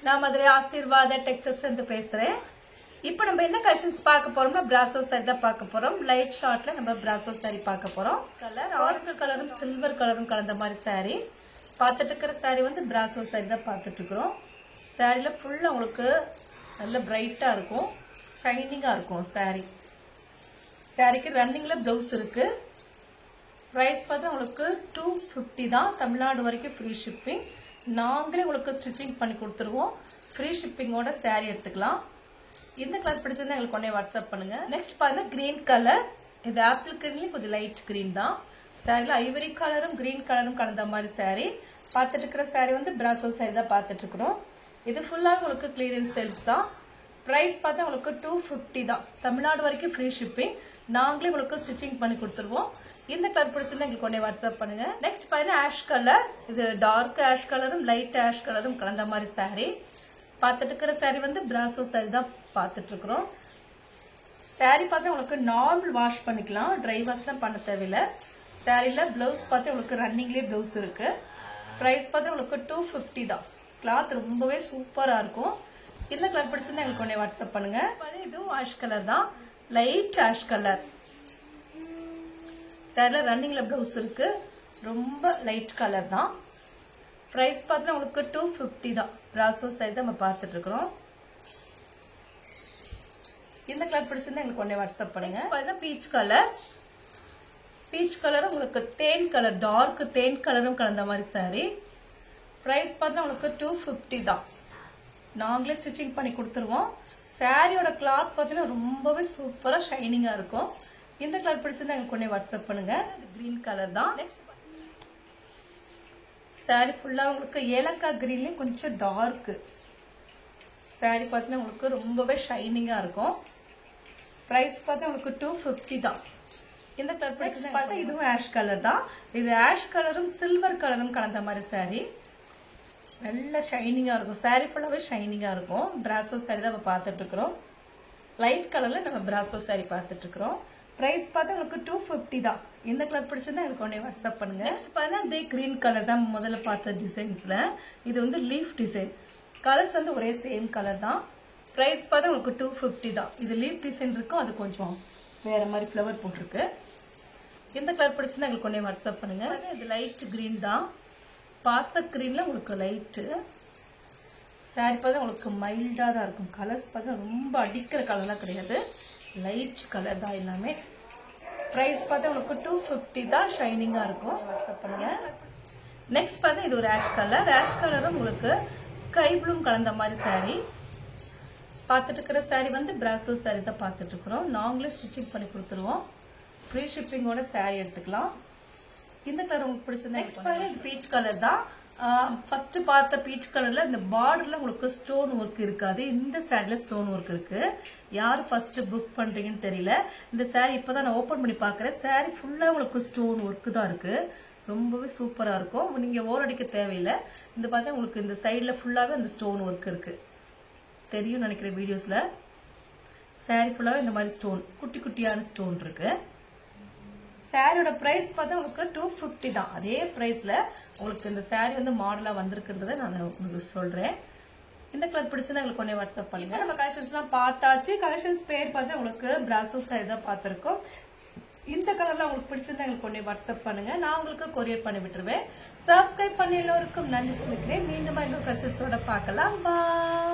நான் மதுரை ஆசீர்வாத டெக்ஸ்டைல்ஸ் இருந்து பேசுறேன். இப்போ நம்ம என்ன கலெக்ஷன்ஸ் பார்க்க போறோம்னா பிராசோ சாரி தான் பார்க்க போறோம். லைட் ஷார்ட்ல நம்ம பிராசோ சாரி பார்க்க போறோம். கலர் ஆரஞ்சு கலரும் சில்வர் கலரும் கலந்த மாதிரி சாரி பார்த்துட்டு இருக்கிற சாரி வந்து பிராசோ சாரி தான் பார்த்துட்டு இருக்கிறோம். சாரியில ஃபுல்லா உங்களுக்கு நல்ல பிரைட்டா இருக்கும், ஷைனிங்கா இருக்கும். சாரிக்கு ரன்னிங்ல பிளவுஸ் இருக்கு. பிரைஸ் பார்த்தா உங்களுக்கு 250 தான். தமிழ்நாடு வரைக்கும் ஃப்ரீ ஷிப்பிங். நாங்களே உங்களுக்கு ஸ்டிச்சிங் பண்ணி கொடுத்துருவோம். ஃப்ரீ ஷிப்பிங்கோட சாரி எடுத்துக்கலாம். இந்த கலர் பிடிச்சிருந்தா எங்களுக்கு உடனே வாட்ஸ்அப் பண்ணுங்க. நெக்ஸ்ட் பாருங்க கிரீன் கலர். இது ஆப்பிள் கிரீன்லயும் கொஞ்சம் லைட் கிரீன் தான். சாரில ஐவரி கலரும் கிரீன் கலரும் கலந்த மாதிரி சாரி பார்த்துட்டு இருக்கிற சாரி வந்து பிராசோ சாரி தான் பார்த்துட்டு இருக்கிறோம். இது ஃபுல்லா உங்களுக்கு கிளியரன்ஸ் சேல்ஸ் தான். பிரைஸ் பார்த்தா உங்களுக்கு 250 தான். தமிழ்நாடு வரைக்கும் ஃப்ரீ ஷிப்பிங். நாங்களே உங்களுக்கு ஸ்டிச்சிங் பண்ணி கொடுத்துருவோம். இந்த கலர் பிடிச்சிருந்தா எங்களுக்கு உடனே வாட்ஸ்அப் பண்ணுங்க. நெக்ஸ்ட் பாருங்க ஆஷ் கலர். இது டார்க் ஆஷ் கலரும் லைட் ஆஷ் கலரும் கலந்த மாதிரி சாரி பார்த்துட்டு இருக்கிற சாரி வந்து பிராசோ சாரி தான் பார்த்துட்டு இருக்கிறோம். சாரி பார்த்து உங்களுக்கு நார்மல் வாஷ் பண்ணிக்கலாம், ட்ரை வாஷ் தான் பண்ண தேவையில்லை. சாரியில பிளவுஸ் பார்த்து உங்களுக்கு ரன்னிங்லேயே பிளவுஸ் இருக்கு. பிரைஸ் பார்த்து உங்களுக்கு 250 தான். கிளாத் ரொம்பவே சூப்பரா இருக்கும். இந்த கலர் பிடிச்சிருந்தா எங்களுக்கு உடனே வாட்ஸ்அப் பண்ணுங்க. இதுவும் ஆஷ் கலர் தான், லைட் ஆஷ் கலர். சாரில ரன்னிங்ல பிளவுஸ் இருக்கு, ரொம்ப லைட் கலர் தான். பிரைஸ் பார்த்தா உங்களுக்கு 250 தான். பிராசோ சாரி தான் நம்ம பார்த்துட்டு இருக்கிறோம். இந்த கலர் பிடிச்சிருந்தா எங்களுக்கு உடனே வாட்ஸ்அப் பண்ணுங்க. Peach colour. பீச் கலர் உங்களுக்கு தேன் கலர், டார்க் தேன் கலரும் கலந்த மாதிரி சாரி. பிரைஸ் பார்த்தா உங்களுக்கு 250 தான். நாங்களே ஸ்டிச்சிங் பண்ணி கொடுத்துருவோம். சாரியோட கிளாத் பார்த்தீங்கன்னா ரொம்பவே சூப்பரா ஷைனிங்கா இருக்கும். இந்த கலர் பிடிச்சிருந்தா எங்களுக்கு உடனே வாட்ஸ்அப் பண்ணுங்க. கிரீன் கலர் தான். நெக்ஸ்ட் சாரி ஃபுல்லா உங்களுக்கு ஏலக்காய் கிரீன்லயும் கொஞ்சம் டார்க். சாரி பார்த்தீங்கன்னா உங்களுக்கு ரொம்பவே ஷைனிங்கா இருக்கும். பிரைஸ் பார்த்தா உங்களுக்கு 250 தான். இந்த கலர் பிடிச்சிருந்தா பார்த்தா இதுவும் ஆஷ் கலர் தான். இது ஆஷ் கலரும் சில்வர் கலரும் கலந்த மாதிரி சாரி. நல்ல ஷைனிங்கா இருக்கும். சாரி ஃபுல்லாவே ஷைனிங்கா இருக்கும். பிராசோ சாரி தான் நம்ம பார்த்துட்டு இருக்கிறோம். லைட் கலர்ல நம்ம பிராசோ சாரி பார்த்துட்டு இருக்கிறோம். பிரைஸ் பார்த்தா உங்களுக்கு 250 தான். இந்த கலர் பிடிச்சிருந்தா எனக்கு உடனே வாட்ஸ்அப் பண்ணுங்க. நெக்ஸ்ட் பார்த்தா இதே கிரீன் கலர் தான் முதல்ல பார்த்த டிசைன்ஸ்ல. இது வந்து லீஃப் டிசைன். கலர்ஸ் வந்து ஒரே சேம் கலர் தான். பிரைஸ் பார்த்தா உங்களுக்கு 250 தான். இது லீஃப் டிசைன் இருக்கும், அது கொஞ்சம் வேற மாதிரி ஃபிளவர் போட்டிருக்கு. இந்த கலர் பிடிச்சிருந்தா எங்களுக்கு உடனே வாட்ஸ்அப் பண்ணுங்க. இது லைட் கிரீன் தான். பாச கிரீன்ல உங்களுக்கு லைட்டு. சாரி பார்த்தா உங்களுக்கு மைல்டா தான் இருக்கும். கலர்ஸ் பார்த்தா ரொம்ப அடிக்கிற கலர்லாம் கிடையாது, லைட் கலர் தான் எல்லாமே. பிரைஸ் பார்த்தா உங்களுக்கு 250 தான். ஷைனிங்கா இருக்கும். வாட்ஸ்அப் பண்ணுங்க. நெக்ஸ்ட் பார்த்தா இது ஒரு ஆஷ் கலர். ஆஷ் கலரும் உங்களுக்கு ஸ்கை ப்ளூம் கலந்த மாதிரி சாரி பார்த்துட்டு இருக்கிற சாரி வந்து பிராசோ சாரி தான் பார்த்துட்டு இருக்கிறோம். நாங்களே ஸ்டிச்சிங் பண்ணி கொடுத்துருவோம். ஃப்ரீ ஷிப்பிங்கோட சாரி எடுத்துக்கலாம். இந்த கலர் உங்களுக்கு பிடிச்சது. நெக்ஸ்ட் பாருங்க இது பீச் கலர் தான். ஃபர்ஸ்ட் பார்த்த பீச் கலர்ல இந்த பார்டர்ல உங்களுக்கு ஸ்டோன் ஒர்க் இருக்காது. இந்த சாரில ஸ்டோன் ஒர்க் இருக்கு. யாரு ஃபர்ஸ்ட் புக் பண்றீங்கன்னு தெரியல. இந்த சாரி இப்பதான் நான் ஓபன் பண்ணி பாக்குறேன். சாரி ஃபுல்லா உங்களுக்கு ஸ்டோன் ஒர்க் தான் இருக்கு. ரொம்பவே சூப்பரா இருக்கும். நீங்க ஓர் அடிக்க தேவையில்லை. இந்த பார்த்தா உங்களுக்கு இந்த சைட்ல ஃபுல்லாவே அந்த ஸ்டோன் ஒர்க் இருக்கு. தெரியும் நினைக்கிற வீடியோஸ்ல. சாரி ஃபுல்லாவே இந்த மாதிரி ஸ்டோன், குட்டி குட்டியான ஸ்டோன் இருக்கு. சாரியோட பிரைஸ் பார்த்தா உங்களுக்கு 250 தான். அதே பிரைஸ்ல உங்களுக்கு இந்த சாரி வந்து மாடலா வந்திருக்குன்றத நான் உங்களுக்கு சொல்றேன். இந்த கலர் பிடிச்சா எங்களுக்கு உடனே வாட்ஸ்அப் பண்ணுங்க. நம்ம கலெக்ஷன்ஸ் எல்லாம் பார்த்தாச்சு. கலெக்ஷன்ஸ் பேர் பார்த்தா உங்களுக்கு பிராசோ சாரி தான் பார்த்திருக்கோம். இந்த கலர்ல உங்களுக்கு பிடிச்சிருந்தா எங்களுக்கு உடனே வாட்ஸ்அப் பண்ணுங்க. நான் உங்களுக்கு கொரியர் பண்ணி விட்டுருவேன். சப்ஸ்கிரைப் பண்ணி எல்லோருக்கும் நன்றி சொல்லிக்கிறேன். மீண்டும் இன்னொரு கலெக்ஷன்ஸோட பார்க்கலாம். பாய்.